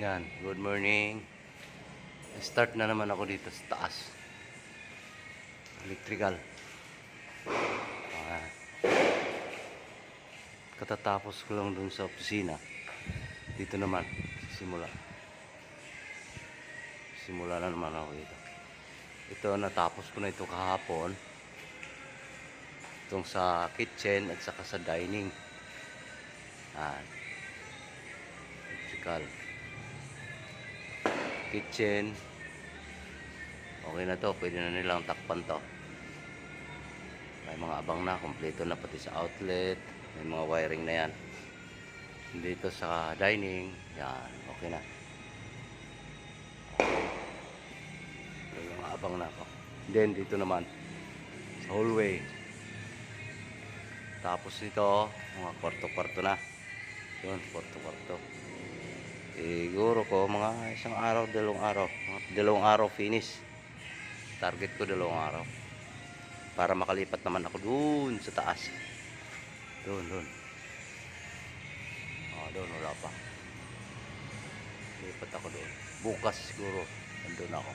Yan, good morning. Start na naman ako dito sa taas. Electrical. Ah, katatapos ko lang dun sa opisina. Dito naman, simula. Simula na naman ako dito. Ito, natapos ko na ito kahapon. Itong sa kitchen at saka sa dining. Electrical. Kitchen. Okay na to, pwede na nilang takpan to. May mga abang na, kompleto na pati sa outlet. May mga wiring na yan. Dito sa dining, yan, okay na. May mga abang na ako. Then dito naman, sa hallway. Tapos dito, mga kwarto-kwarto na. Yun, kwarto-kwarto. Siguro ko, mga isang araw, dalawang araw finish. Target ko 2 araw. Para makalipat naman ako dun sa taas. Doon. Doon wala pa. Lipat ako doon. Bukas siguro. Nandun ako.